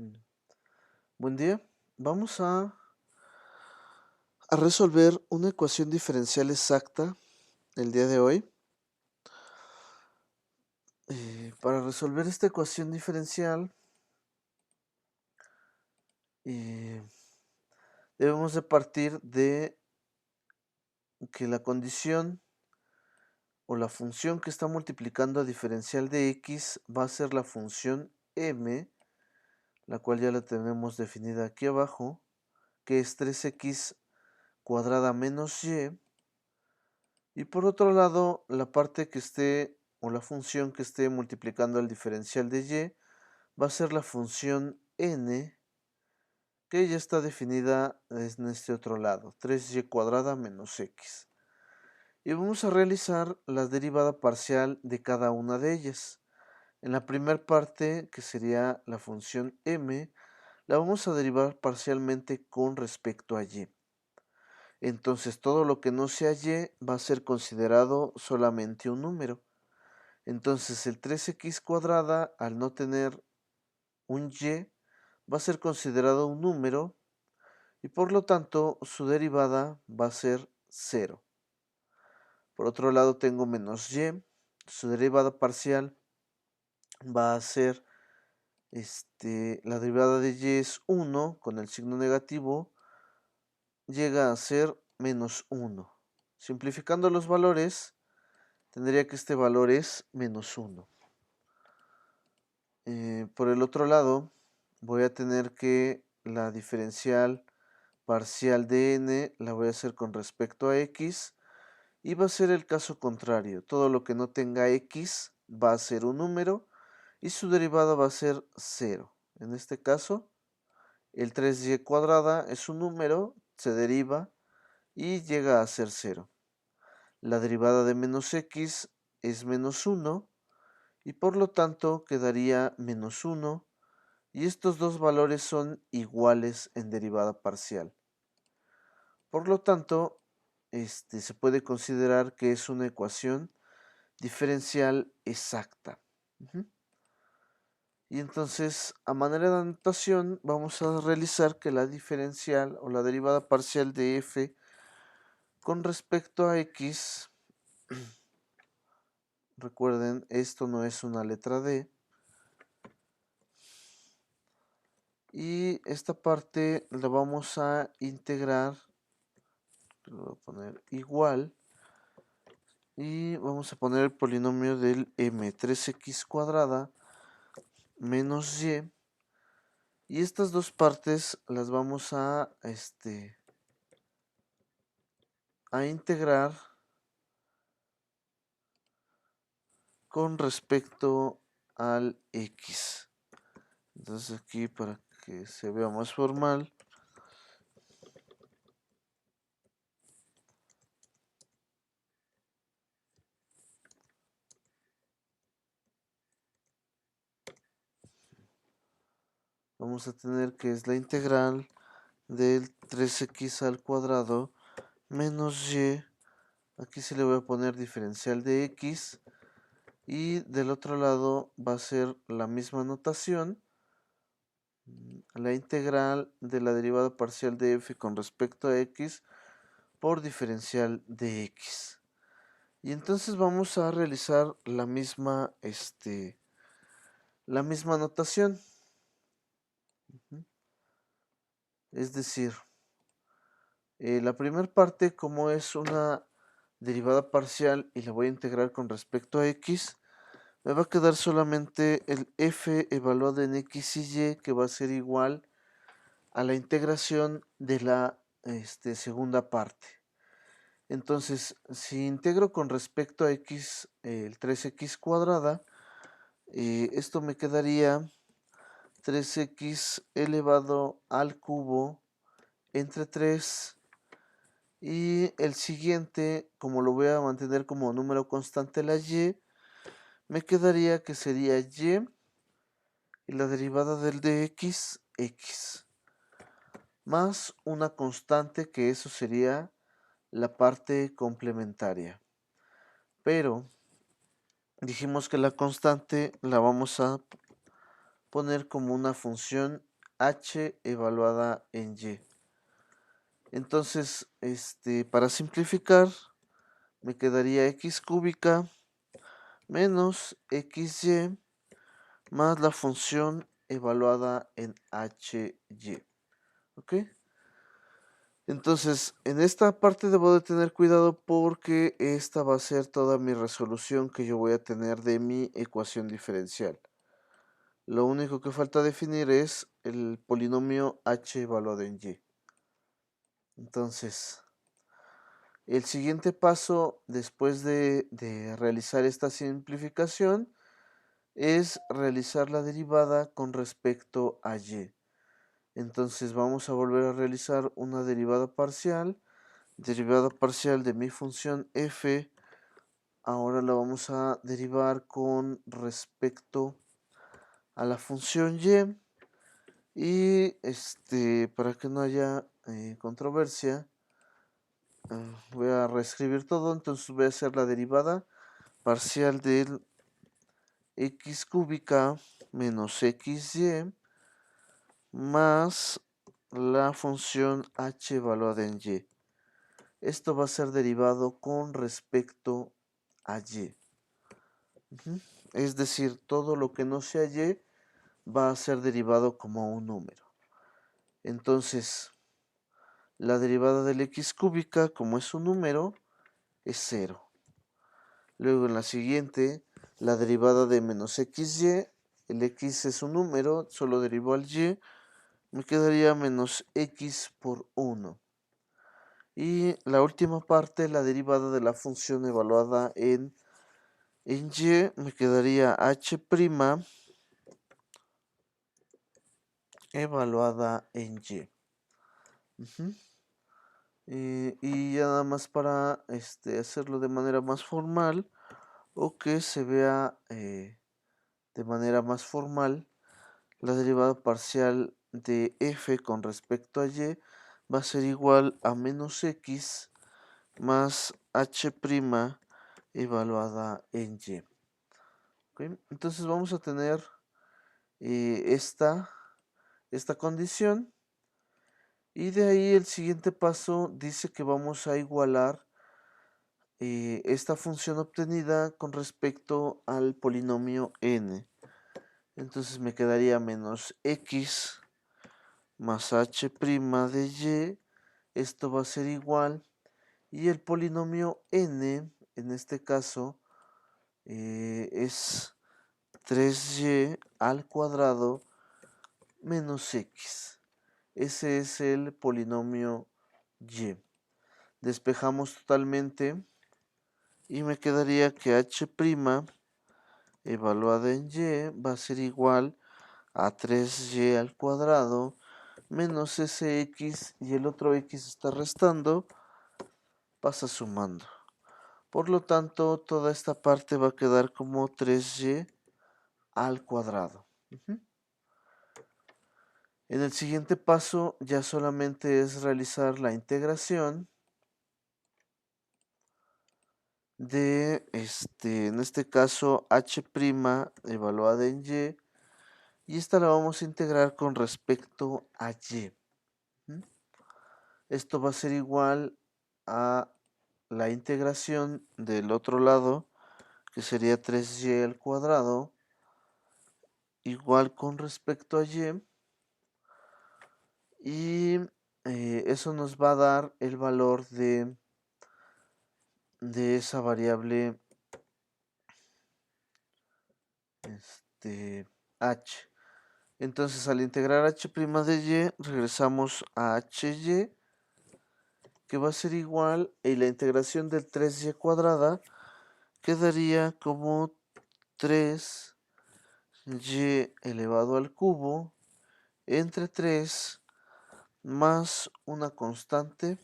Mm, Buen día. Vamos a resolver una ecuación diferencial exacta el día de hoy. Para resolver esta ecuación diferencial, eh, debemos de partir de que la condición o la función que está multiplicando a diferencial de x va a ser la función m, la cual ya la tenemos definida aquí abajo, que es 3x cuadrada menos y. Y por otro lado, la parte que esté o la función que esté multiplicando el diferencial de y va a ser la función n, que ya está definida en este otro lado, 3y cuadrada menos x. Y vamos a realizar la derivada parcial de cada una de ellas. En la primera parte, que sería la función m, la vamos a derivar parcialmente con respecto a y. Entonces todo lo que no sea y va a ser considerado solamente un número. Entonces el 3x cuadrada, al no tener un y, va a ser considerado un número y por lo tanto su derivada va a ser 0. Por otro lado tengo menos y, su derivada parcial va a ser, la derivada de y es 1 con el signo negativo, llega a ser menos 1. Simplificando los valores, tendría que este valor es menos 1. Por el otro lado, voy a tener que la diferencial parcial de n la voy a hacer con respecto a x y va a ser el caso contrario. Todo lo que no tenga x va a ser un número y su derivada va a ser 0. En este caso, el 3y cuadrada es un número, se deriva y llega a ser 0. La derivada de menos x es menos 1 y por lo tanto quedaría menos 1 y estos dos valores son iguales en derivada parcial. Por lo tanto, se puede considerar que es una ecuación diferencial exacta. Y entonces, a manera de anotación, vamos a realizar que la diferencial o la derivada parcial de f con respecto a x, recuerden, esto no es una letra D, y esta parte la vamos a integrar, lo voy a poner igual, y vamos a poner el polinomio del m, 3x cuadrada menos y estas dos partes las vamos a integrar con respecto al x. Entonces aquí, para que se vea más formal, vamos a tener que es la integral del 3x al cuadrado menos y, aquí se le voy a poner diferencial de x, y del otro lado va a ser la misma notación, la integral de la derivada parcial de f con respecto a x por diferencial de x. Y entonces vamos a realizar la misma notación. Es decir, la primera parte, como es una derivada parcial y la voy a integrar con respecto a x, me va a quedar solamente el f evaluado en x y y, que va a ser igual a la integración de la segunda parte. Entonces, si integro con respecto a x el 3x cuadrada, esto me quedaría 3x elevado al cubo entre 3, y el siguiente, como lo voy a mantener como número constante la y, me quedaría que sería y la derivada del de x, más una constante, que eso sería la parte complementaria. Pero dijimos que la constante la vamos a poner como una función h evaluada en y. Entonces, para simplificar, me quedaría x cúbica menos xy más la función evaluada en hy. ¿Ok? Entonces, en esta parte debo de tener cuidado porque esta va a ser toda mi resolución que yo voy a tener de mi ecuación diferencial. Lo único que falta definir es el polinomio h evaluado en y. Entonces, el siguiente paso después de realizar esta simplificación es realizar la derivada con respecto a y. Entonces vamos a volver a realizar una derivada parcial de mi función f. Ahora la vamos a derivar con respecto a la función y para que no haya controversia, voy a reescribir todo. Entonces voy a hacer la derivada parcial del x cúbica menos xy más la función h evaluada en y. Esto va a ser derivado con respecto a y. Es decir, todo lo que no sea y va a ser derivado como un número. Entonces, la derivada del x cúbica, como es un número, es 0. Luego en la siguiente, la derivada de menos xy, el x es un número, solo derivo al y, me quedaría menos x por 1. Y la última parte, la derivada de la función evaluada en y, me quedaría h' evaluada en y. Y ya nada más para hacerlo de manera más formal o que se vea de manera más formal, la derivada parcial de f con respecto a y va a ser igual a menos x más h' evaluada en y. ¿Okay? Entonces vamos a tener esta condición. Y de ahí el siguiente paso dice que vamos a igualar esta función obtenida con respecto al polinomio n. Entonces me quedaría menos x más h' de y. Esto va a ser igual. Y el polinomio n, en este caso, es 3y al cuadrado menos x. Ese es el polinomio y. Despejamos totalmente y me quedaría que h' evaluada en y va a ser igual a 3y al cuadrado menos ese x y el otro x está restando, pasa sumando. Por lo tanto, toda esta parte va a quedar como 3y al cuadrado. En el siguiente paso ya solamente es realizar la integración de, en este caso, h' evaluada en y esta la vamos a integrar con respecto a y. Esto va a ser igual a la integración del otro lado, que sería 3y al cuadrado, igual con respecto a y. Y eso nos va a dar el valor de esa variable h. Entonces al integrar h' de y, regresamos a hy, que va a ser igual, y la integración del 3y cuadrada quedaría como 3y elevado al cubo entre 3 más una constante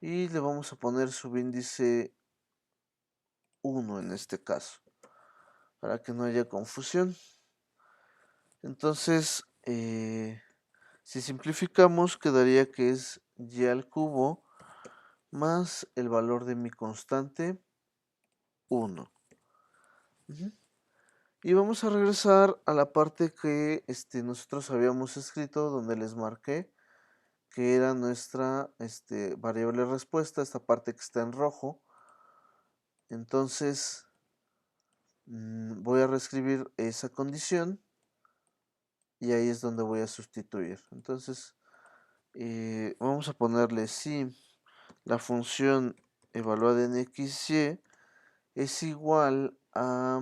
y le vamos a poner subíndice 1 en este caso, para que no haya confusión. Entonces, si simplificamos, quedaría que es y al cubo más el valor de mi constante 1. Y vamos a regresar a la parte que nosotros habíamos escrito, donde les marqué que era nuestra variable respuesta, esta parte que está en rojo. Entonces voy a reescribir esa condición y ahí es donde voy a sustituir. Entonces vamos a ponerle si la función evaluada en xy es igual a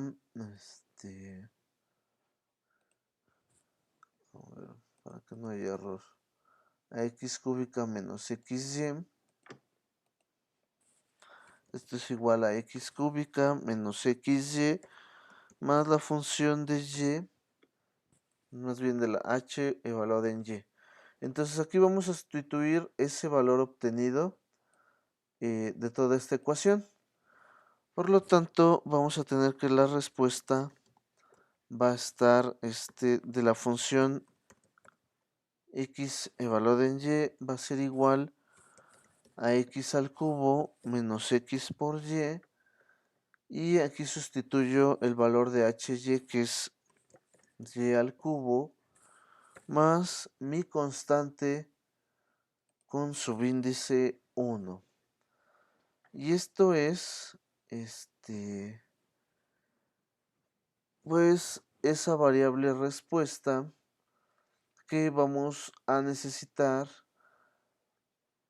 a ver, para que no haya error, a x cúbica menos xy. Esto es igual a x cúbica menos xy más la función de y, más bien de la h evaluada en y. Entonces aquí vamos a sustituir ese valor obtenido de toda esta ecuación. Por lo tanto, vamos a tener que la respuesta va a estar de la función x evaluada en y va a ser igual a x al cubo menos x por y aquí sustituyo el valor de hy que es y al cubo más mi constante con subíndice 1. Y esto es, pues, esa variable respuesta que vamos a necesitar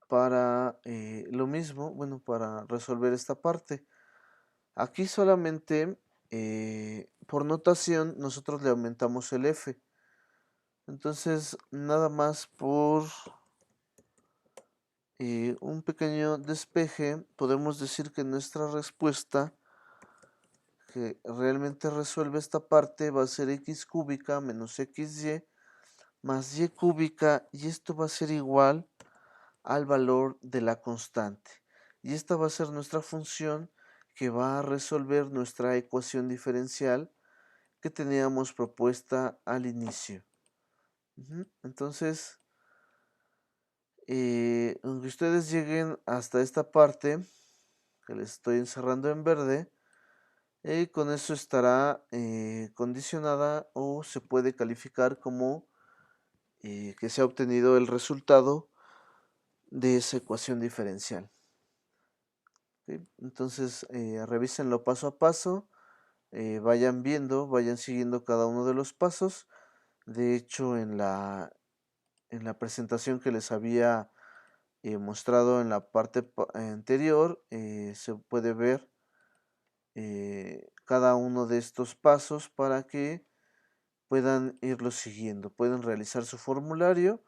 para lo mismo, bueno, para resolver esta parte. Aquí solamente, por notación, nosotros le aumentamos el f. Entonces, nada más por un pequeño despeje, podemos decir que nuestra respuesta que realmente resuelve esta parte va a ser x cúbica menos xy más y cúbica, y esto va a ser igual al valor de la constante. Y esta va a ser nuestra función que va a resolver nuestra ecuación diferencial que teníamos propuesta al inicio. Entonces, aunque ustedes lleguen hasta esta parte, que les estoy encerrando en verde, con eso estará condicionada o se puede calificar como que se ha obtenido el resultado de esa ecuación diferencial. ¿Sí? Entonces, revísenlo paso a paso, vayan viendo, vayan siguiendo cada uno de los pasos. De hecho, en la presentación que les había mostrado en la parte anterior, se puede ver cada uno de estos pasos para que puedan irlo siguiendo, pueden realizar su formulario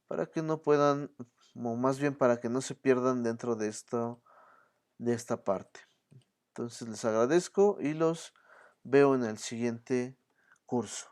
para que no puedan, o más bien para que no se pierdan dentro de esta parte. Entonces les agradezco y los veo en el siguiente curso.